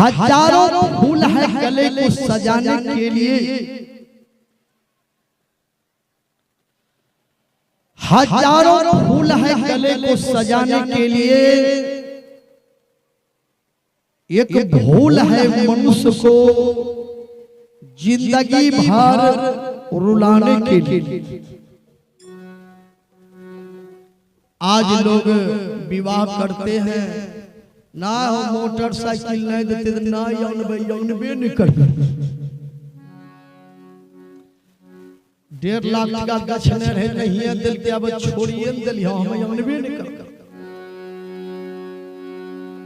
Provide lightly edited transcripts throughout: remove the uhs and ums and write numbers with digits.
हजारों फूल है गले को सजाने के लिए, हजारों फूल है गले को सजाने के लिए, एक भूल है मनुष्य को जिंदगी भर रुलाने के लिए। आज लोग विवाह करते हैं ना, मोटरसाइकिल नहीं देते ना, यौनबे नहीं करते। 1.5 लाख का गछ नहीं रहे नहीं दिल के, अब छोड़िए दिल हम यौनबे नहीं करते।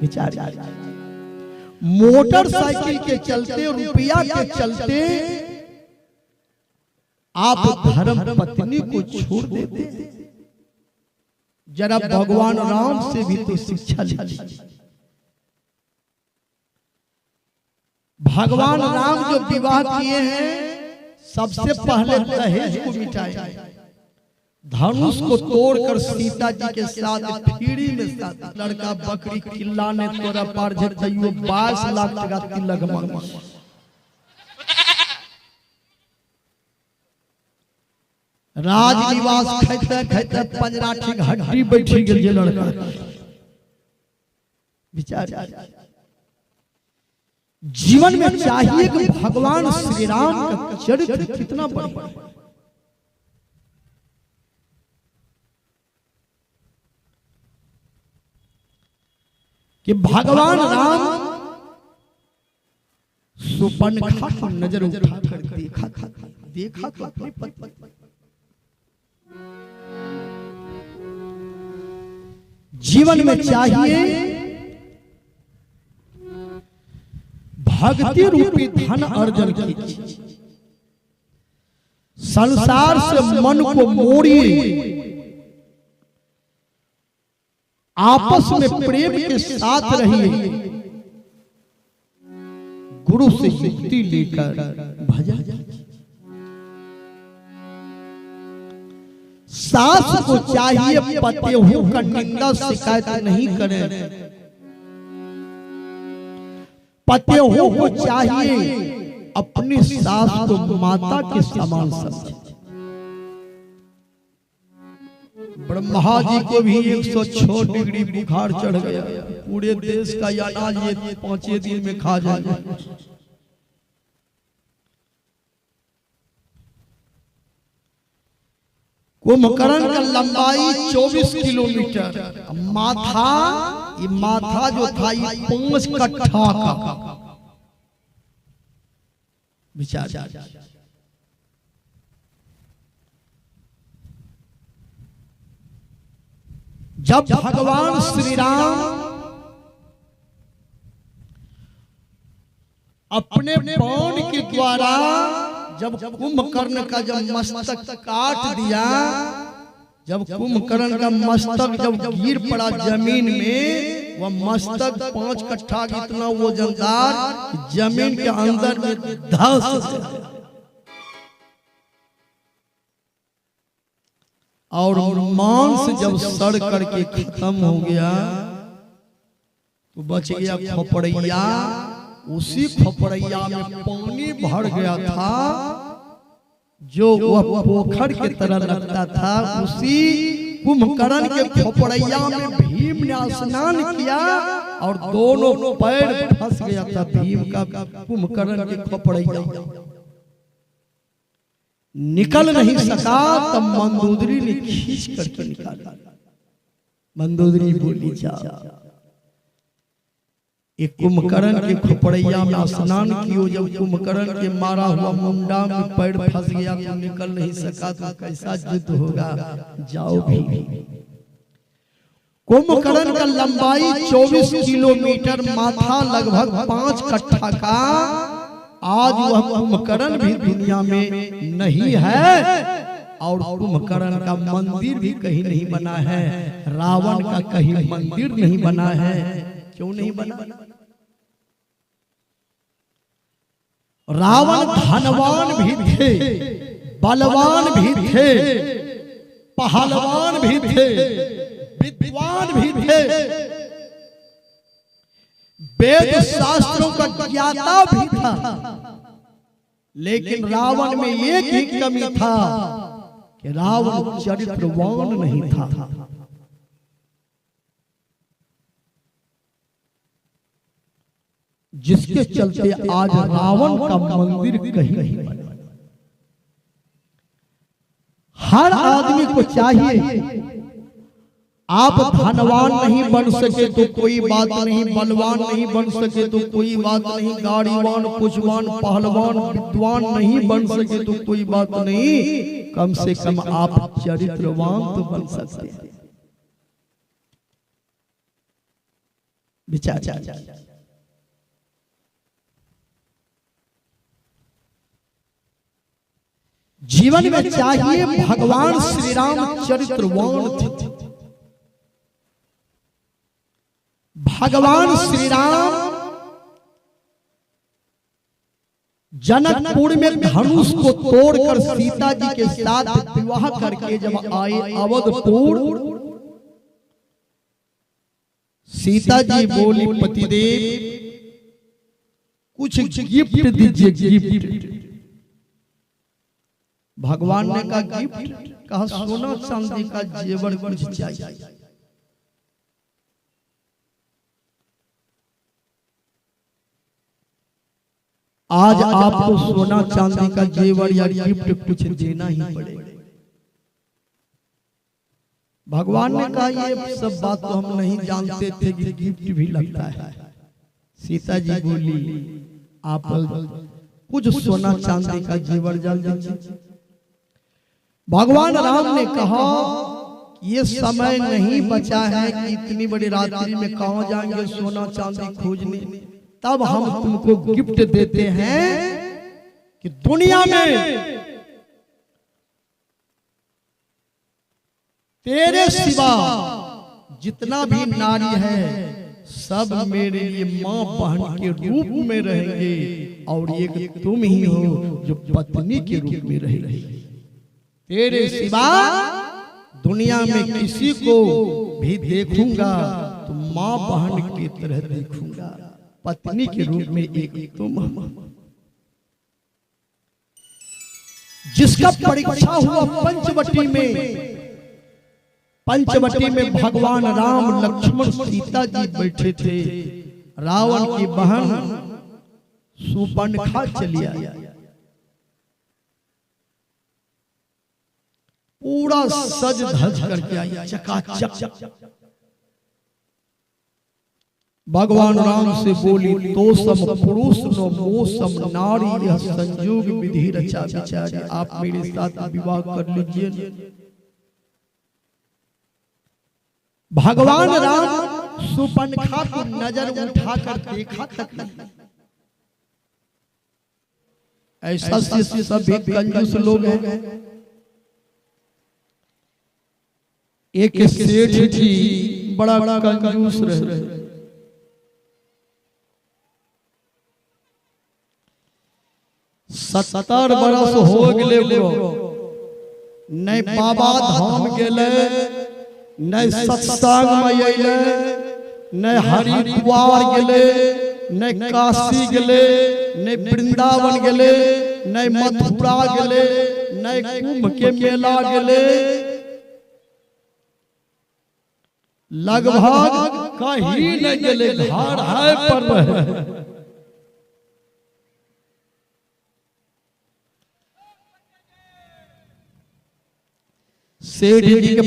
विचार मोटरसाइकिल के चलते, रुपया के चलते आप धर्म पत्नी को छोड़ देते। जरा भगवान राम से भी तो शिक्षा लीजिए। भगवान राम जो विवाह किए हैं, सबसे पहले दहेज को मिटाए, धनुष को तोड़कर सीता जी के साथ फीरी में साथ लड़का बकरी किल्ला ने तोरा पार झट 22 लाख टका तिलक मांगा। राजनिवास खाते खाते पंजराठी हड्डी बैठी गई लड़का। विचार जीवन में चाहिए कि भगवान श्री राम का चरित्र कितना बड़ा, कि भगवान राम सुपर्णखा को नजर उठाकर देखा तो अपनी पत्नी। जीवन में चाहिए भक्ति रूपी धन अर्जन कीजिए, संसार से मन को मोड़िए, आपस में प्रेम के साथ रहिए, गुरु से युक्ति लेकर भजन। सास को चाहिए पतियों का निंदा शिकायत नहीं करें, पतियों को चाहिए अपनी सास को माता के समान समझे। ब्रह्मा जी को भी 106 डिग्री बुखार चढ़ गया, पूरे देश का अनाज ये 5 दिन में खा जाएगा। कुंभकर्ण का लंबाई 24 किलोमीटर, माथा, ये माथा जो था ये 5 कट्ठा का। विचार जब भगवान श्री राम अपने बाण के द्वारा जब कुंभकर्ण का जब मस्तक काट दिया, जब कुंभकर्ण का मस्तक जब गिर पड़ा जमीन में, वह मस्तक 5 कट्ठा इतना वजनदार जमीन के अंदर में धंस गया और मांस जब सड़ करके खत्म हो गया तो बच गया खोपड़िया। उसी खोपड़िया में पानी भर गया था, जो वह पोखर की तरह लगता था। उसी कुंभकर्ण के खोपड़िया में भीम ने स्नान किया और दोनों पैर फंस गया था भीम का कुंभकर्ण के खोपड़िया, निकल नहीं सका। तब मंदोदरी ने खींच करके निकाला। मंदोदरी बोली जा, एक कुंभकर्ण के खोपड़िया में स्नान कियो, जब कुंभकर्ण के मारा हुआ मुंडा में पैर फंस गया तो निकल नहीं सका, तो कैसा युद्ध होगा। जाओ भी। कुंभकर्ण का लंबाई 24 किलोमीटर, माथा लगभग 5 कट्ठा का। आज वह कुंभकर्ण भी दुनिया में नहीं है और कुंभकर्ण का मंदिर भी कहीं नहीं बना है, रावण का कहीं मंदिर नहीं बना है। क्यों नहीं बना? रावण धनवान भी थे, बलवान भी थे, पहलवान भी थे, विद्वान भी थे, वेद शास्त्रों का ज्ञाता भी था, लेकिन रावण में एक ही कमी था कि रावण चरित्रवान नहीं था। जिसके चलते आज रावण का मंदिर कहीं नहीं बना। हर आदमी को चाहिए, आप धनवान नहीं बन सके तो कोई बात नहीं, बलवान नहीं बन सके तो कोई बात नहीं, गाड़ीवान, कुछवान, पहलवान, विद्वान नहीं बन सके तो कोई बात नहीं, कम से कम आप चरित्रवान तो बन सकते हैं। विचार जीवन में चाहिए। भगवान श्री राम चरित्रवान थे। भगवान श्री राम जनकपुर में धनुष को तोड़कर सीता जी के साथ विवाह करके जब आए अवधपुर, सीता जी बोली पतिदेव कुछ गिफ्ट दीजिए, गिफ्ट। भगवान ने कहा गिफ्ट? कहा सोना चांदी का जेवर कुछ चाहिए। आज आपको सोना चांदी का जेवर या गिफ्ट कुछ देना ही पड़ेगा। भगवान ने कहा ये सब बात तो हम नहीं जानते थे कि गिफ्ट भी लगता है। सीता जी बोली आप कुछ सोना चांदी का जेवर जान दीजिए। भगवान राम ने कहा ये समय नहीं बचा है कि इतनी बड़ी रात्रि में कहां जाएंगे सोना चांदी खोजने, तब हम तुमको गिफ्ट देते हैं कि दुनिया में तेरे सिवा जितना भी नारी है सब मेरे लिए मां बहन के रूप में रहेंगे, और एक तुम ही हो जो पत्नी के रूप में रहेगी। तेरे सिवा दुनिया में किसी को भी देखूंगा तो मां बहन की तरह देखूंगा, पत्नी के रूप में एक तुम। जिसका परीक्षा हुआ पंचवटी में, पंचवटी में भगवान राम, लक्ष्मण, सीता जी बैठे थे। रावण की बहन शूर्पणखा चली आई, पूरा सज धज करके आई, चकाचक। भगवान राम से बोली तो सम पुरुष नो मोसम नारी, यह संयोग विधि रचा विचारी। आप मेरे साथ विवाह कर लीजिए। भगवान राम शूर्पणखा को नजर उठाकर देखा तक नहीं। ऐसा सभी कंजूस लोग हैं। एक सेठ जी बड़ा कंजूस रहे, 70 बरस हो गए, नहीं बाबा धाम गेले, नहीं सत्संग में अइले, नहीं हरिद्वार गेले, नहीं काशी गेले, नहीं वृंदावन गेले, नहीं मथुरा गेले, नहीं कुंभ के मेला गेले, लगभग कहीं नहीं गेले, घर है पर रहे। सेठ जी के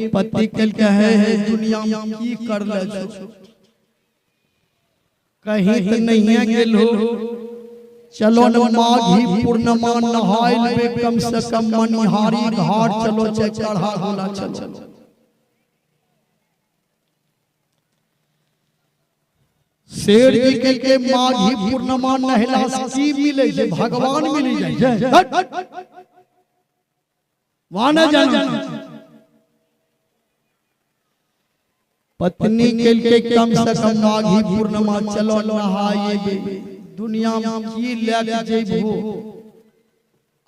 पति कल क्या है दुनिया में की कर ले, कहीं तो नहीं गेलो, चलो न माघी पूर्णिमा नहाय लेबे, कम से कम मनिहारी घाट चलो, चढ़ा होला चलो। शेर जी के माघी पूर्णिमा नहला की मिले जे भगवान मिल जाए, वहां न जाना। पत्नी के कम से कम माघी पूर्णिमा चलो नहाए, दुनिया में की लेके जेबो।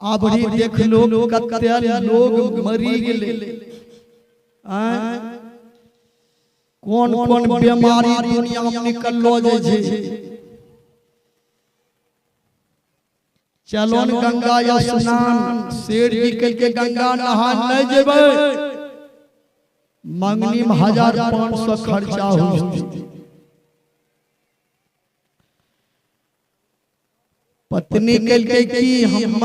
आबरी देख लो कते लोग मरी गेले, कौन कौन बीमारी दुनिया में निकलो जे चलो गंगा या स्नान शेर जी के गंगा नहा नहीं जेबे मंगनी में 1500 खर्चा हो। पत्नी के की हम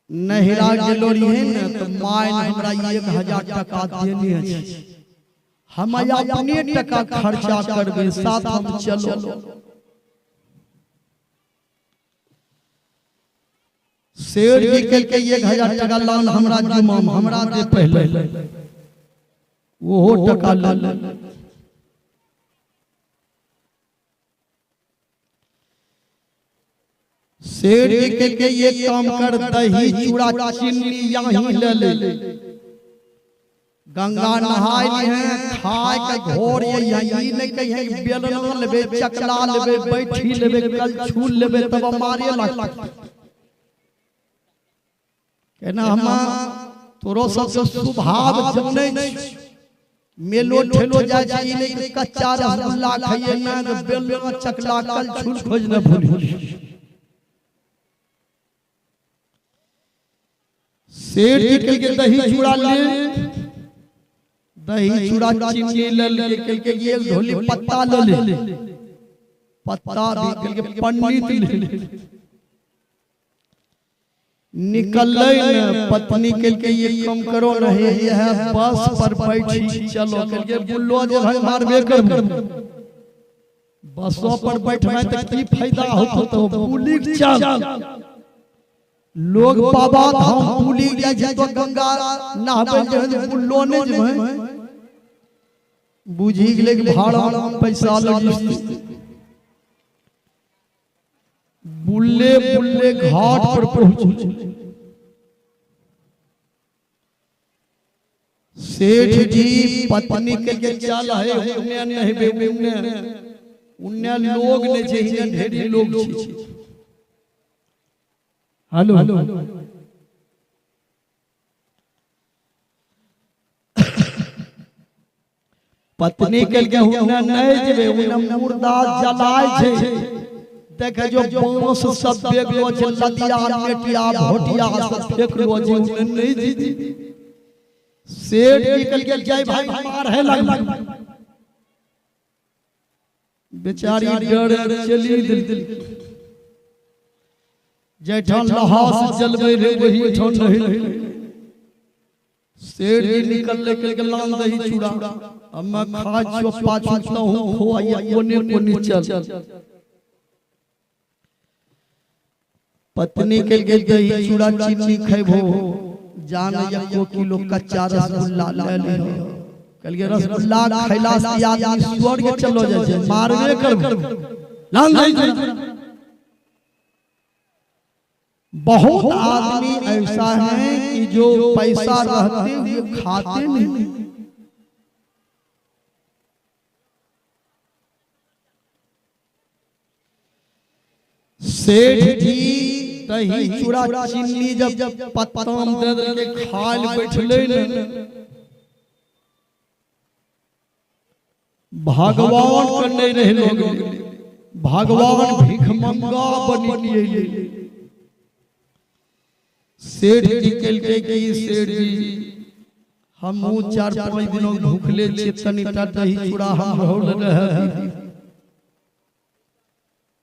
नहरा गेलो रही न तो माय हमरा 1000 टका देनी है, हम अपने टका खर्चा करबे साथ हम चलो। शेर जी के 1000 टका लान हमरा जुमा हमरा दे पहले वो टका ले। शेर जी के ये काम कर दही चूड़ा चीनी यहीं ले गंगा नहाय है खाए के घोर यही नहीं कहे बेलना लेबे चकला लेबे बैठी लेबे कल छूल लेबे तब मारे लग केना हम तोरो सब स्वभाव जने मेलो ठेलो जाय छी नहीं कच्चा रसगुल्ला खाइए ना बेलना चकला कल छूल खोज न भूली। शेर जी के दही चूड़ा ले दही चूड़ा चीनी ले के ये ढोली पत्ता ले पत्ता भी के पंडित ले निकल न पत्नी के ये कम करो नहीं है बस पर बैठी चलो के बुल्लो जे भाई मारबे कर बसों पर बैठबै त की फायदा होतो तो बुली चल लोग बाबा धाम बुली जाय तो गंगा नहाबे जे बुल्लो ने जेबै बुझी गेले भाड़ा पैसा लगी बुल्ले बुल्ले घाट पर पहुंचे। सेठ जी पत्नी के चल है उन्ने नहीं बे उन्ने लोग ने जे हिने ढेरी लोग छी। हेलो पत्नी के उन्ने नहीं जेबे उन्ने मुर्दा जलाय छै देखे जो बांस सब बेगलो जे लदिया मेटिया भोटिया सब फेकलो जे नहीं जी सेठ निकल के जाय भाई मार है लग बेचारी डर चली दिल जैठान लहास जलवे रे वही ठान नहीं। सेठ जी निकल के लान दही चूड़ा अब मैं खा चोपा चुता हूं खोया कोने चल पत्नी के दही चूड़ा चीनी खैबो जान 1 किलो कच्चा रसगुल्ला ले ले कल के रसगुल्ला खैला से आदमी स्वर्ग चलो जाय छै मारबे कर लान दही। बहुत आदमी ऐसा है कि जो पैसा रहते हुए खाते नहीं। सेठ जी दही चूड़ा चीनी जब पत्ताम दे के खाल बैठले न भगवान के नहीं रहे लोग भगवान भीख मंगा बनिए। सेठ जी के की सेठ जी हम 4-5 दिनों भूखले छी तनिटा दही चूड़ा हम होल रहे।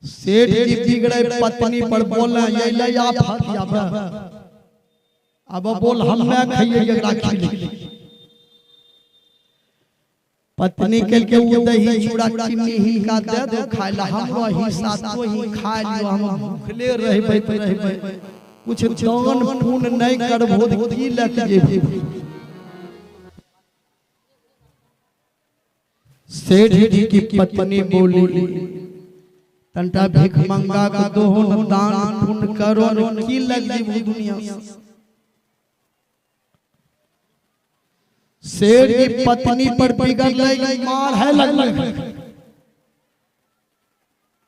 सेठ जी बिगड़े पत्नी पर बोले ये ले आप हथिया अब बोल हम मैं खाइए एकरा खिले पत्नी के वो दही चूड़ा चीनी ही का दे दो खाइला हमरो हिस्सा तो ही खा लियो हम भूखले रहबै कुछ दान पुण्य नहीं करबो त की लक जेबे। सेठ जी की पत्नी बोली तंटा भीख मंगा के दो दान पुण्य करो न की लग जेबो दुनिया। सेठ की पत्नी पर बिगड़ मार है लग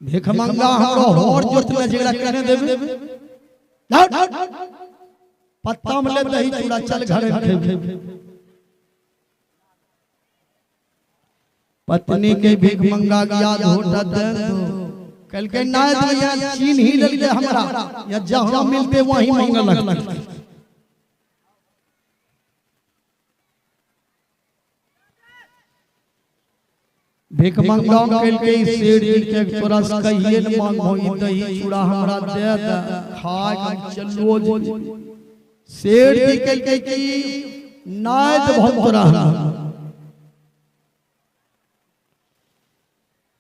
भीख मंगा हमरो और जोत में जेड़ा करने देबे पत्ता में ले दही चूड़ा चल घर में। पत्नी के भीख मंगा याद होता कल के नायक या चीन ही लगे हमरा या जहां मिलते वहीं मंगल लगता। भीख मंगा कल के सेठ जी के तोरा कहिए न मांगो ई दही चूड़ा हमरा दे द खाए हम चलो जी। सेठ जी कल के की नायक बहुत रहा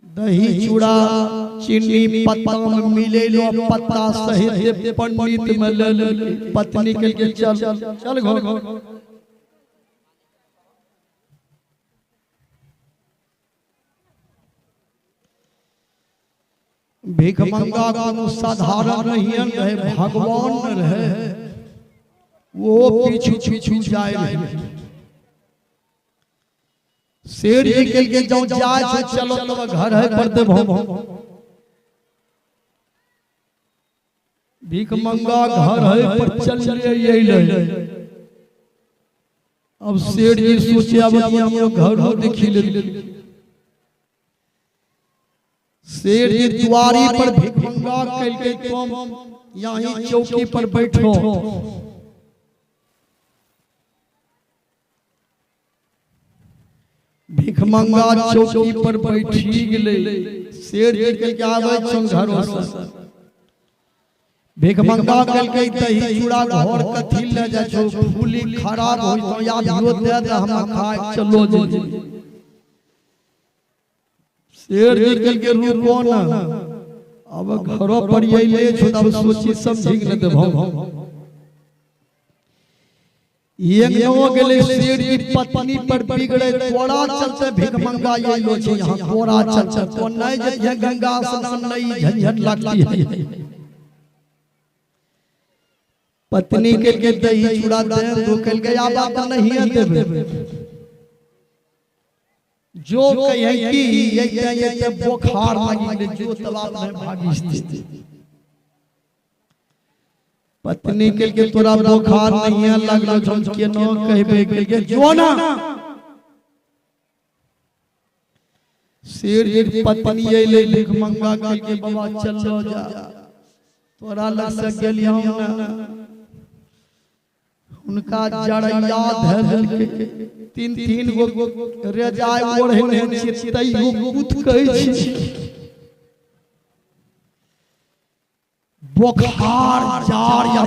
दही चूड़ा चीनी पत्ता में मिले लो पत्ता सहित पंडित में ले पत्नी के चल घर भीख मंगा को साधारण नहीं रहे भगवान रहे वो पीछू पीछू जाए रहे। शेर निकल के जाओ जाए चलो तो घर है पर दे भीख मंगा घर है पर चल ले। अब शेर जी सोचे अब हम घर हो देखी ले। शेर जी द्वारी पर भीख मंगा कल के तुम यहीं चौकी पर बैठो। भीख मंगा चौकी पर बैठी गेले। शेर जी कल के आवे छन घरों से भीख मंगा कल के दही चूड़ा घर कथी ले जा छो फूली खराब होई तो याद हो दे दे हम खाए चलो जी। शेर जी कल के रुको ना अब घरों पर ये ले छो तब सोची समझी न देबो। ये नो गेले शेर जी पत्नी पर बिगड़े कोड़ा चलते भीख मंगा ये लो छे यहां कोड़ा चल तो नहीं जे गंगा स्नान नहीं झंझट लगती है। पत्नी के दही चूड़ा दे तो कल गया बात नहीं है देबे जो कहे कि ये बुखार लगी जो तलाब में भागी। पत्नी के तोरा बुखार नहीं है लगलो हम के न कहबे के जो ना। शेर जी पत्नी ले भीख मंगा के बाबा चलो जा तोरा लग से गेलियो ना उनका जड़ैया धर के तीन तीन गो रेजाय ओढ़ने चितई गुत कहै छी बुखार जार या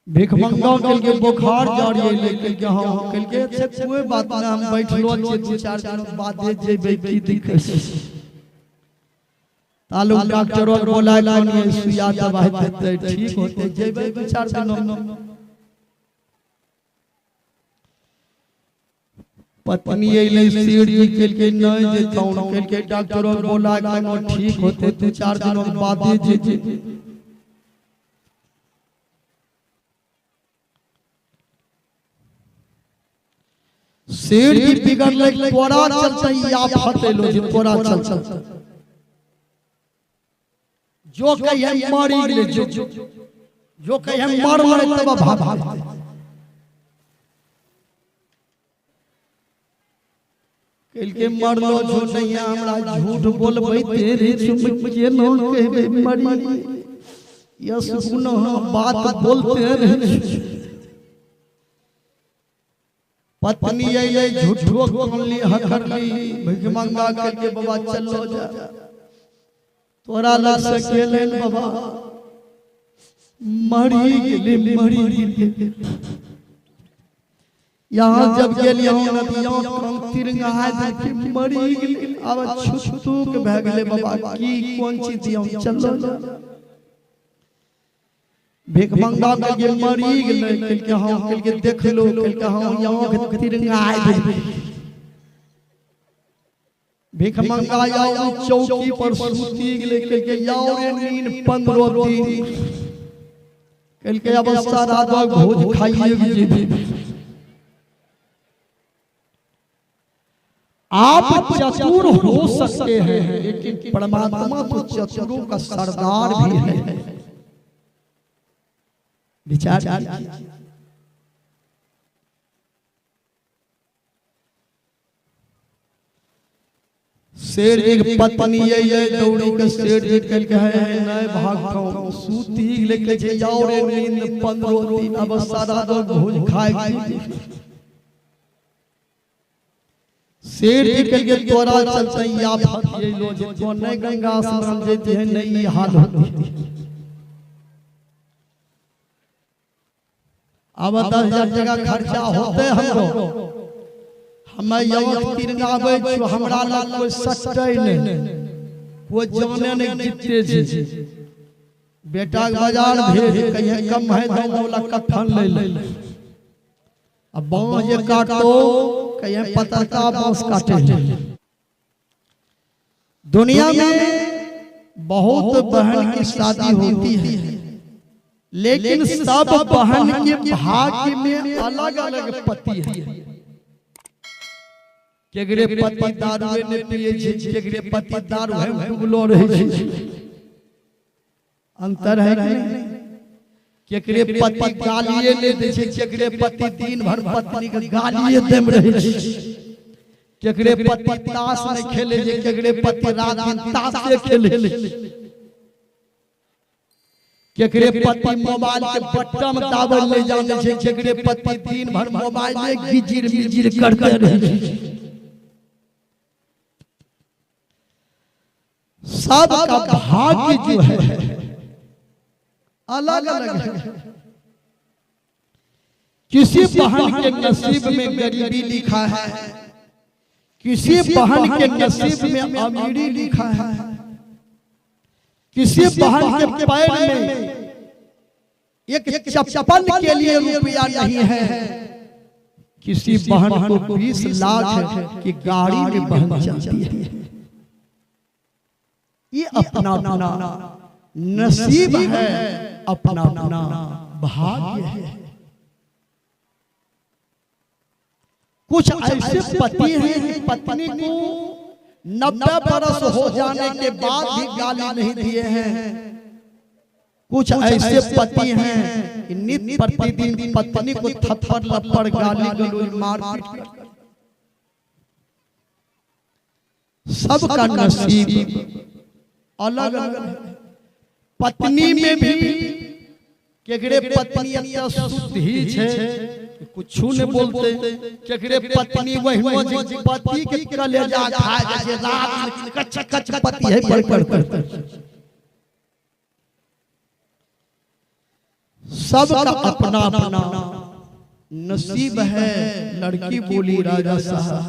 भीख मंगा के बुखार जार ये लेके के हां कल के से कोई बात ना हम बैठलो छी दो चार दिन बाद जेबे की दिक्कत तालुक डॉक्टरों बोला लानी सुइया दवाई देते ठीक होते जेबे दो चार दिन। पत्नी ले शेर जी के नहीं देता कल के डॉक्टरों बोला लानी ठीक होते दो चार दिन बाद जे। शेर जी बिगड़ ले तोरा चलते या फते लो जे तोरा चल जो कहे मारी ले जो कहे मार ले तब भाग कल के मार लो जो नहीं हमरा झूठ बोलबे तेरे चुप के न कहबे मरी यस सुनो बात बोलते रहे। पत्नी ये झूठो बोलली हकर ली भीख मंगा के बाबा चलो जा तोरा ला सकेले बाबा मरी गेली। यहाँ जब गेलियो नदियों तिरंगा है मरी गेली अब छुटुक भ गेले बाबा की कोन चीज दियो चलो भीख मंगा के मरी गेले कल के हां कल के देख लो कल के हां यहाँ के तिरंगा है भीख मंगा या चौकी पर सूती गेले कल के याओ रे नींद 15 दिन कल के अवस्था रात भोज खाइए जी। आप चतुर हो सकते हैं लेकिन परमात्मा तो चतुरों का सरदार भी है। विचार शेर जी के पत्नी ये दौड़ी के शेर जी कल के है नहीं भागो सूती लेके जे जाओ रे नींद 15 दिन अब सारा दो भोज खाएगी। शेर जी कल के तोरा चलते या फत ये लो जे तो नहीं गंगा स्मरण देते हैं नहीं ये हाल होती। अब 10,000 टका खर्चा होते हमरो हमें यवक तीर आवे जो हमरा लाल कोई सटै नहीं वो जाने नहीं जीते जी बेटा के बाजार भेज कहीं कम है तो बोला कफन ले ले अब बांस जे काटो कहीं पता का बांस काटे। दुनिया में बहुत बहन की शादी होती है लेकिन सब बहन के भाग्य में अलग अलग पति है। केगरे पति दारू ने पिए छै केगरे पति दारू है डुबलो रहे छै अंतर है नहीं। केगरे पति गालिए ले दे छै केगरे पति दिन भर पत्नी के गालिए देम रहे छै केगरे पति ताश नहीं खेले छै केगरे पति रात दिन ताश से खेले केगरे पति मोबाइल के बटन दाबल ले जाने छै केगरे पति दिन भर मोबाइल में गिजिर मिजिर करते रहे छै। सबका भाग्य जो है अलग अलग है। किसी बहन के नसीब में गरीबी लिखा है किसी बहन के नसीब में अमीरी लिखा है किसी बहन के पैर में एक चप्पल के लिए रुपया नहीं है किसी बहन को 20 लाख की गाड़ी में बहन जाती है। ये अपना अपना नसीब है अपना अपना भाग्य है। कुछ ऐसे पति हैं पत्नी को 90 बरस हो जाने के बाद भी गाली नहीं दिए हैं। कुछ ऐसे पति हैं नित्य प्रतिदिन पत्नी को थप्पड़ लप्पड़ गाली गलौज मारपीट। सबका नसीब अलग अलग। पत्नी में भी केकरे पत्नी अत्या शुद्ध ही छे कुछ नहीं बोलते केकरे पत्नी वही पति के कलेजा खाए जैसे रात कच कच पति है पर सबका अपना अपना नसीब है। लड़की बोली राजा साहब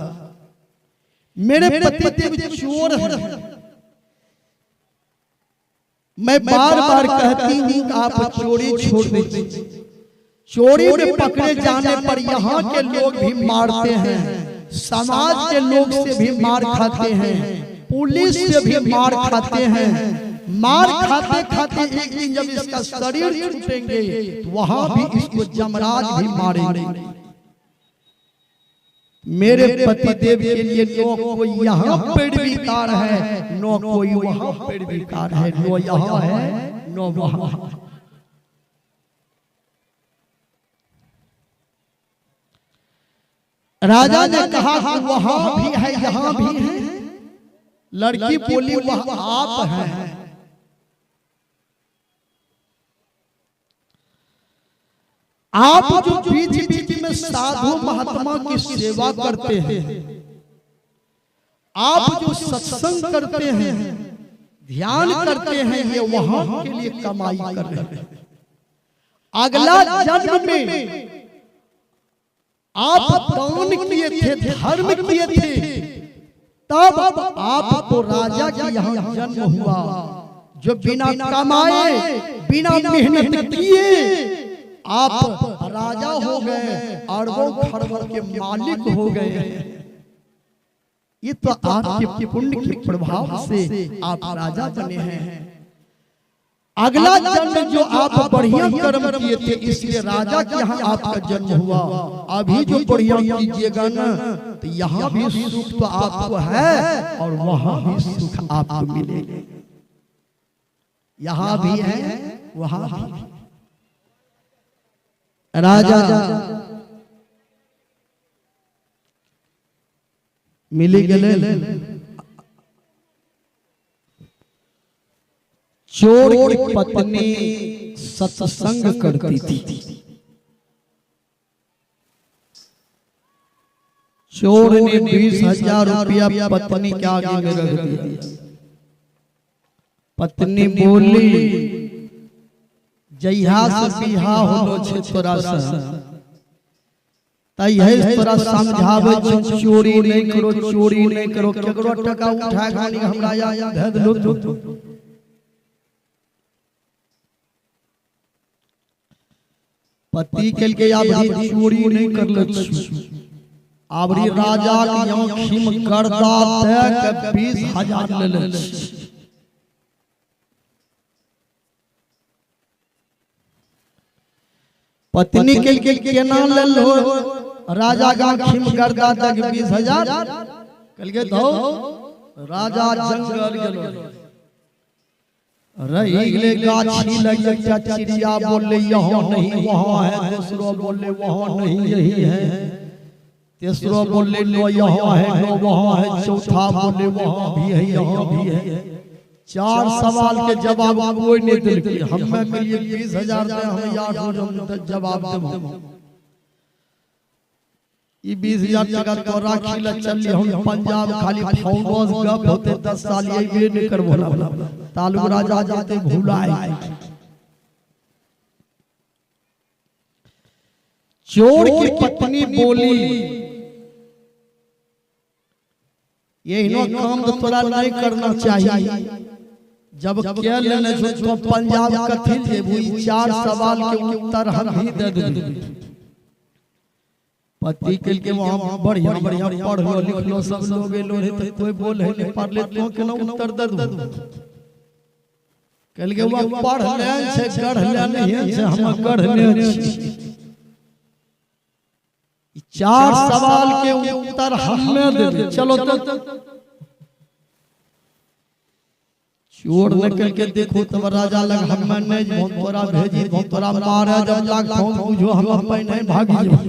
मेरे पति देव चोर है। मैं बार बार कहती हूँ आप चोरी छोड़ दीजिए। चोरी में पकड़े जाने पर यहाँ के लोग भी मारते हैं समाज के लोग से भी मार खाते हैं पुलिस से भी मार खाते हैं। मार खाते खाते एक दिन जब इसका शरीर छूटेंगे तो वहां भी इसको जमराज भी मारेंगे। मेरे पति देव के लिए नो कोई यहाँ पेड़विकार है नो कोई वहाँ पेड़विकार है नो यहाँ है नो वहाँ। राजा ने कहा कि वहाँ भी है यहाँ भी है। लड़की बोली वह आप हैं। आप जो बीच बीच में साधु महात्मा की सेवा करते हैं आप जो सत्संग करते हैं ध्यान करते हैं ये वहां के लिए कमाई कर रहे हैं। अगला जन्म में आप दान किए थे धर्म किए थे तब आपको राजा के यहाँ जन्म हुआ। जो बिना कमाए बिना मेहनत किए आप राजा हो गए अरबों खरबों के मालिक हो गए। ये तो आपके पुण्य के प्रभाव से आप राजा बने हैं। अगला जन्म जो आप बढ़िया कर्म किए थे इसलिए राजा के यहाँ आपका जन्म हुआ। अभी जो बढ़िया कीजिएगा ना तो यहाँ भी सुख तो आपको है और वहां भी सुख आपको मिलेगा। यहाँ भी है वहां भी। राजा मिली गले चोर की पत्नी सत्संग करती थी। चोर ने 20,000 रुपया पत्नी के आगे में रख दिया। पत्नी बोली, जहिया से बिहा होलो छे तोरा से तहिया तोरा समझावे चोरी नहीं करो, चोरी नहीं करो। केकरो टका उठा के हमरा या दे दलो तो पति के लिए आबरी चोरी नहीं करले आबरी राजा की आंखी में गर्दा दे के 20,000 ले ले। पत्नी के लिए केना ले लो राजा का आंखी में गर्दा दे के 20,000 कल के दो। राजा जंगल गेलो रहीले गाछी लगे चिड़िया बोले यहाँ नहीं वहाँ है, दूसरो बोले वहाँ नहीं यही है, तीसरो बोले लो यहाँ है लो वहाँ है, चौथा बोले वहाँ भी है यहाँ भी है। 4 सवाल के जवाब कोई नहीं दिल। हमें के लिए 20,000 हम यार हो जवाब देबो। ई 20,000 टका तो राखी ल चली हम पंजाब खाली फौज गप होते 10 साल ये भी नहीं करबो। तालु राजा जाते भूलाए। चोर की पत्नी बोली, ये इनो काम तो तोरा नहीं करना चाहिए। जब क्या लेने तो पंजाब कथी जेबू, 4 सवाल के उत्तर हम ही दे देबू। पति के लिए वहां बढ़िया बढ़िया पढ़ लो लिख लो सब लोग लो रे तो कोई बोल है नहीं पढ़ ले तो केना उत्तर दे दू। कल के वो पढ़ ले से गढ़ ले नहीं से हम गढ़ ले छी। 4 सवाल के उत्तर हमें दे दे। चलो तो चोर निकल के देखो तब राजा लग हमें नहीं बहुत तोरा भेजी बहुत तोरा मारे जब लाग फोन बुझो हम अपन नहीं भागी जाओ।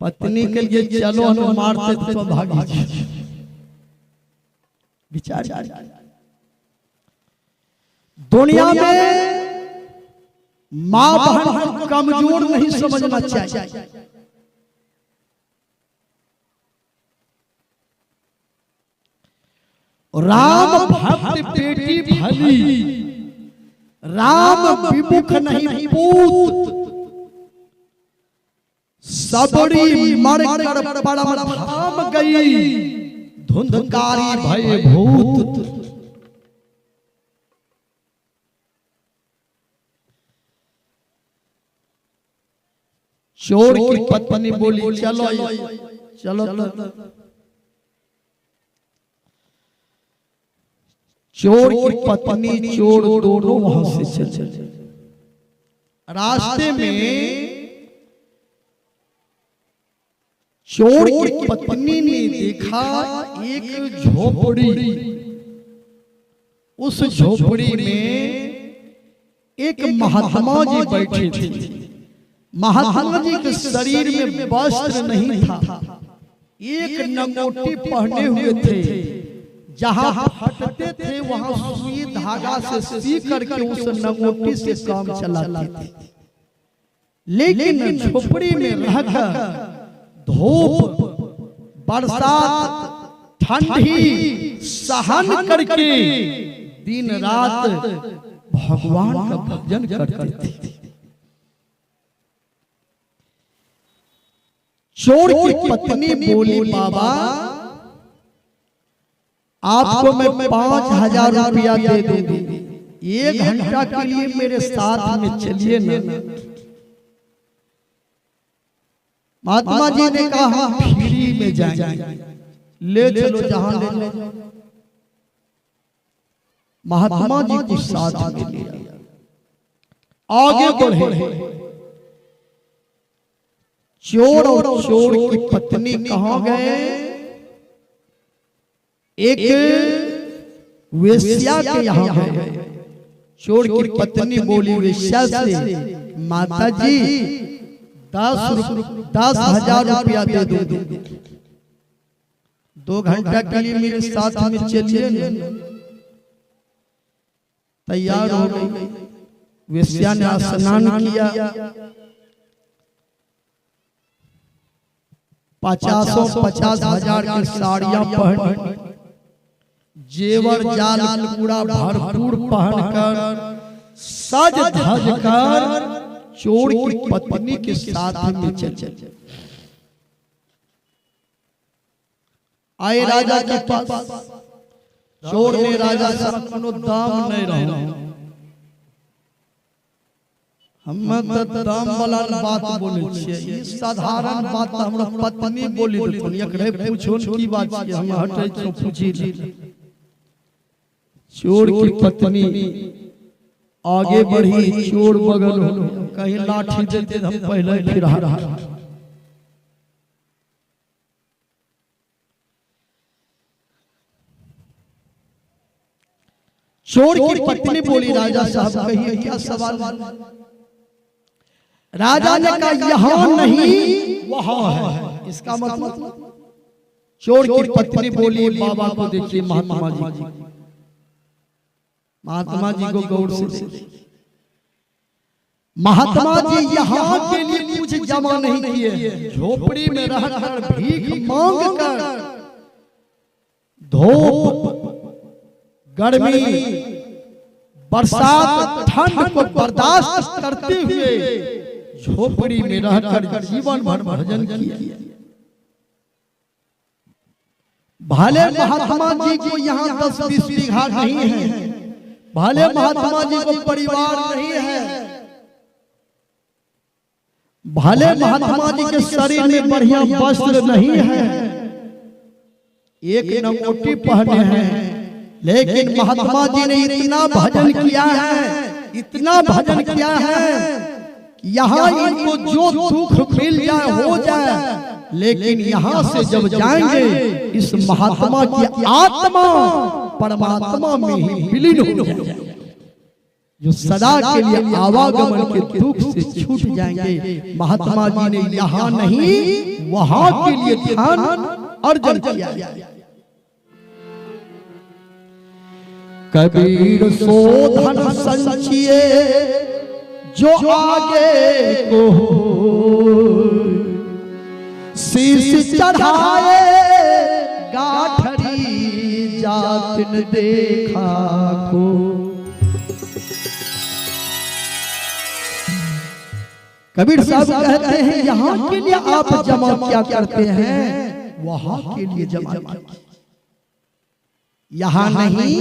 पत्नी के लिए चलो हम मारते तो भागी विचार। दुनिया में माँ बहन को कमजोर नहीं समझना चाहिए। राम भक्त बेटी भली, राम विमुख नहीं पूत, सबरी मर कर परम धाम गई, धुंधकारी भय भूत। चोर की पत्नी बोली, चलो चलो चोर की पत्नी चोर दोनों वहां से चले। रास्ते में चोर की पत्नी ने देखा एक झोपड़ी। उस झोपड़ी में एक महात्मा जी बैठे थे। महात्मा जी के शरीर में वस्त्र नहीं था, एक नंगोटी पहने हुए थे। जहां फटते थे वहां सुई धागा से सी करके उस नंगोटी से काम चलाते थे। लेकिन झोपड़ी में रहकर धूप बरसात ठंडी सहन करके दिन रात भगवान का भजन करते थे। चोर की पत्नी बोली, बाबा आपको मैं 5,000 रुपया दे दूंगी, 1 घंटा के लिए मेरे साथ में चलिए ना। महात्मा जी ने कहा फ्री में जाएंगे, ले चलो जहां ले जाओ। महात्मा जी को साथ में लिया, आगे बढ़े। चोर और चोर की पत्नी कहां गए? एक वेश्या के यहाँ गए। चोर की पत्नी बोली वेश्या से, माता जी 10,000 रुपया दे दो। 2 घंटा के लिए मेरे साथ में चलिए ना। तैयार हो गई, वेश्या ने स्नान किया, 50,000 की साड़ियां पहनी, जेवर जाल पूरा भरपूर पहनकर सज धज कर चोर की पत्नी के साथ में चल आए राजा के पास। चोर ने राजा से कोनो दाम नहीं रहा, हम तो दाम वाला बात बोले छिए, ई साधारण बात हमरा पत्नी बोली देथुन, एकरे पूछो की बात छिए, हम हटै छौ पूछी। चोर की पत्नी आगे बढ़ी, चोर बगल हो, कहीं लाठी देते हम पहले फिरा रहा। चोर की पत्नी बोली राजा साहब कहिए क्या सवाल। राजा ने कहा यहाँ नहीं वहां है। इसका मतलब चोर की पत्नी बोली बाबा को देखिए, महात्मा जी, महात्मा जी को गौर से, महात्मा जी यहाँ के लिए कुछ जमा नहीं किए, झोपड़ी में रहकर भीख मांग कर, धूप गर्मी बरसात ठंड को बर्दाश्त करते हुए झोपड़ी में रहकर जीवन भर भजन किया। भले महात्मा जी को यहाँ 10-20 बीघा नहीं है, भले महात्मा जी को परिवार नहीं है, भले महात्मा जी के शरीर में बढ़िया वस्त्र नहीं है, एक नमोटी पहने हैं, लेकिन महात्मा जी ने इतना भजन किया है, इतना भजन किया है, यहाँ इनको जो दुख मिल जाए हो जाए, लेकिन यहाँ से जब जाएंगे इस महात्मा की आत्मा परमात्मा में ही विलीन हो जाएगी, जो सदा के लिए आवागमन के दुख से छूट जाएंगे। महात्मा जी ने यहाँ नहीं वहां के लिए ध्यान अर्जन किया। कबीर सो धन संचिए जो आगे को शीश चढ़ाए, गाठरी जातिन देखा को। कबीर साहब कहते हैं यहाँ के लिए आप जमा क्या करते हैं, वहां के लिए जमा, यहाँ नहीं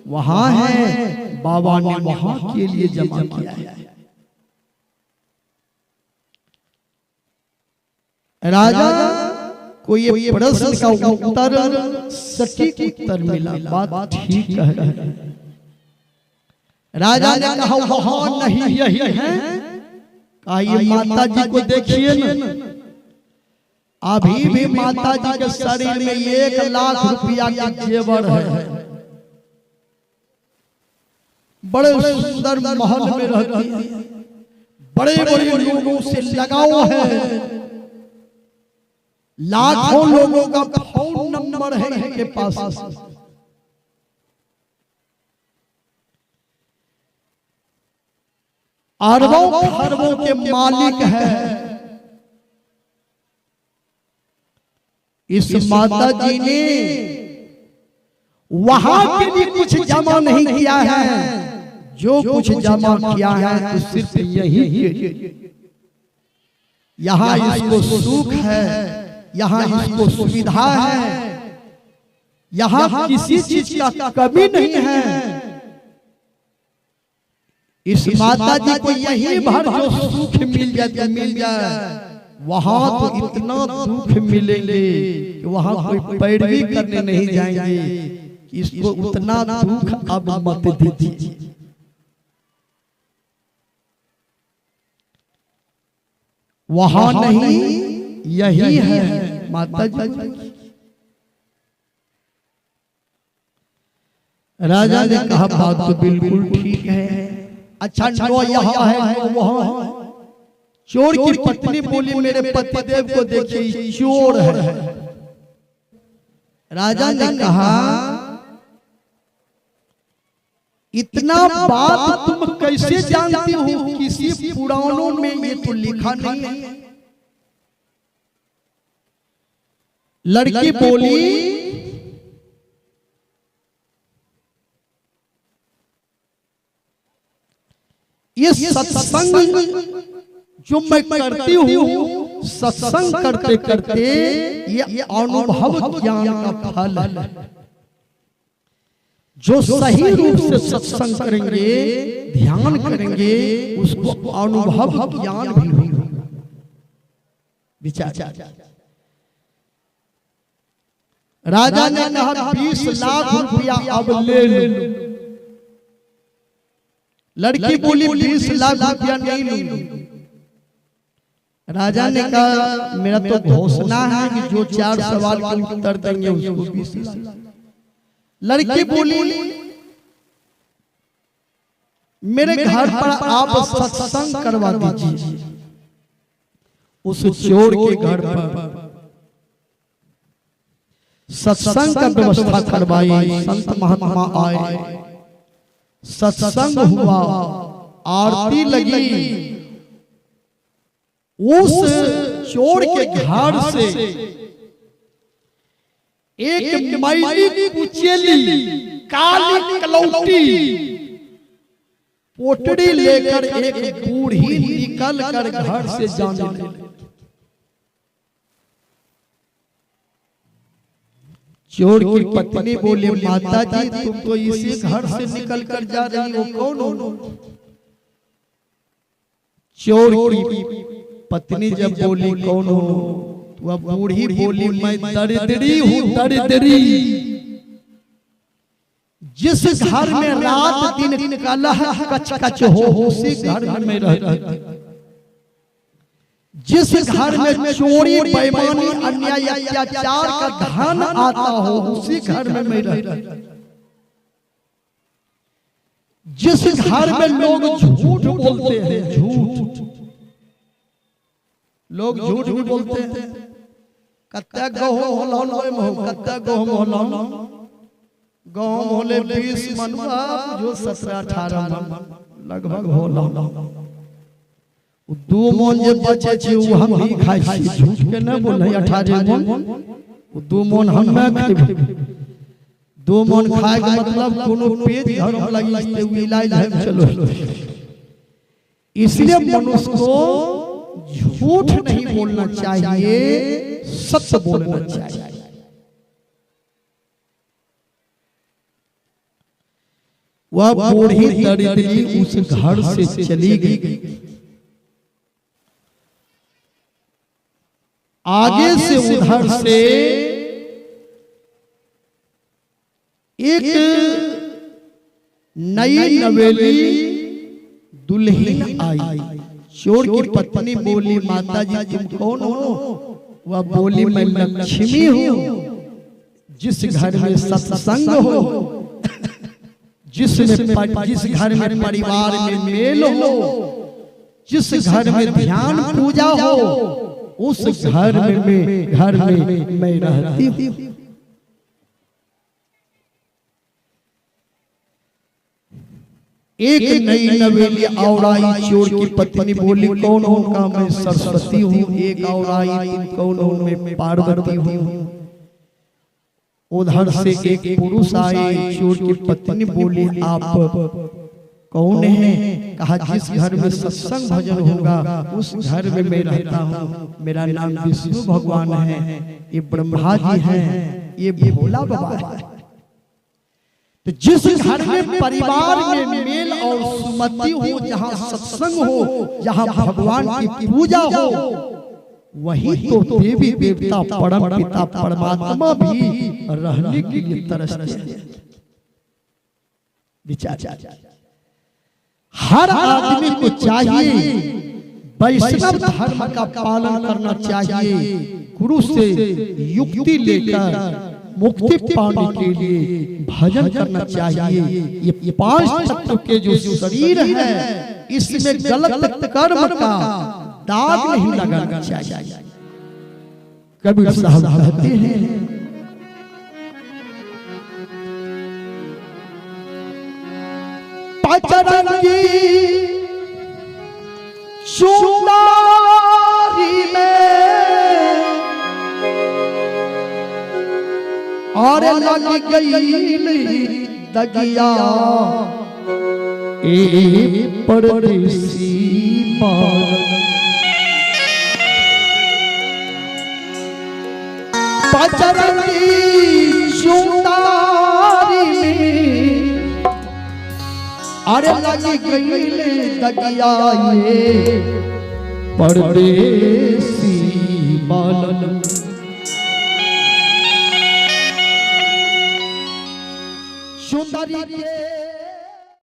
वहां है, बाबा ने वहां के लिए जमा किया है। राजा को ये प्रश्न का उत्तर सटीक उत्तर मिला, बात ठीक है। राजा ने कहा वहां नहीं यही है। कहा ये माता जी को देखिए ना, अभी भी माता जी के शरीर में 1 लाख रुपया का जेवर है, बड़े सुंदर महल में रहती है, बड़े बड़े लोगों से लगाव है, लाखों लोगों का फोन नंबर है इनके पास। अरबों खरबों के मालिक है। इस माता जी ने वहां के लिए कुछ जमा नहीं किया है, जो कुछ जमा किया है तो सिर्फ यही, यहाँ इसको सुख है, यहाँ इसको सुविधा है, यहाँ किसी चीज का कमी नहीं है। इस माता जी को यही भर जो सुख मिल जाए, वहां तो इतना दुख मिलेंगे कि वहां कोई पैरवी करने नहीं जाएंगे। इसको उतना दुख अब मत दीजिए। वहां नहीं यही है माता जी। राजा ने कहा बात तो बिल्कुल ठीक है। अच्छा नो यहाँ है तो वहां है। चोर की पत्नी बोली मेरे पतिदेव को देखिए चोर है, राजा ने कहा इतना बात तुम कैसे जानती हो, किसी पुराणों में ये तो लिखा नहीं है। लड़की बोली ये सत्संग जो मैं करती हूँ, सत्संग करते करते ये अनुभव ज्ञान का फल है। जो सही रूप से सत्संग करेंगे, ध्यान करेंगे, उसको अनुभव ज्ञान भी होगा। विचार राजा ने कहा 20 लाख रुपया अब ले लो। लड़की बोली 20 लाख रुपया नहीं लूंगी। राजा ने कहा मेरा तो घोषणा है कि जो 4 सवाल का उत्तर देंगे उसको 20 लाख। लड़की बोली मेरे घर पर आप सत्संग करवा दीजिए। उस चोर के घर पर सत्संग का व्यवस्था करवाई। संत महात्मा आए, सत्संग हुआ, आरती लगी। उस चोर के घर से एक मैली कुचेली काली कलौटी पोटड़ी लेकर एक बूढ़ी निकल कर घर से जाने लगी। चोर की पत्नी बोली माता जी तुम तो इसी घर से निकल कर जा रही हो, कौन हो? चोर की पत्नी जब बोली कौन हो, वह बूढ़ी बोली मैं दरिद्री हूँ, दरिद्री। जिस घर में रात दिन कलह कच कच हो उसी घर में मैं रहती। जिस घर में चोरी बेईमानी अन्याय अत्याचार का धन आता हो उसी घर में मैं रहती। जिस घर में लोग झूठ बोलते हैं, झूठ लोग झूठ भी बोलते हैं। कत्ता गहूं होलन कत्ता गहूं होलन गहूं होले 20 मन जो 17-18 मन लगभग होलन। 2 मन जे बचे छी उ हम ही खाइ छी, झूठ के न बोलै। 18 मन 2 मन हम न खाइ। 2 मन खाए के मतलब कोनो पेट घर में लगी ते इलाज है चलो। इसलिए मनुष्य को झूठ नहीं बोलना चाहिए, सत्य बोलना चाहिए। वह बूढ़ी दरिद्री उस घर से चली गई। आगे से उधर से एक नई नवेली दुल्हन आई। चोर की पत्नी बोली माता जी तुम कौन हो? वह बोली मैं लक्ष्मी हूँ। जिस घर में सत्संग हो, जिस घर में परिवार में मेल हो, जिस घर में ध्यान पूजा हो, उस घर में मैं रहती हूँ। एक नई नवेली और आई। चोर की पत्नी बोली कौन हो? का मैं सरस्वती हूँ। एक और आई तुम कौन हो? मैं पार्वती हूँ। उधर से एक पुरुष आए। चोर की पत्नी बोली आप कौन है? कहा जिस घर में सत्संग भजन होगा उस घर में मैं रहता हूँ। मेरा नाम विष्णु भगवान है, ये ब्रह्मा जी हैं, ये भोला बाबा है। तो जिस घर में परिवार में मेल और सुमति हो, जहाँ सत्संग हो, जहाँ भगवान की पूजा हो, वही तो देवी देवता परम पिता परमात्मा भी रहने के लिए तरसते हैं। विचार हर आदमी को चाहिए वैष्णव धर्म का पालन करना चाहिए। गुरु से युक्ति लेकर मुक्ति पाने के लिए भजन करना चाहिए। ये 5 तत्व के जो शरीर है इसमें गलत कर्म का दाग नहीं लगाना चाहिए। कबीर साहब कहते हैं पचरंगी सुंदरी में और लग गई दगिया ए परदेसी पचरंगी सुंदरी में अरे लगी गई दगिया ये परदेसी बालन सुंदरी के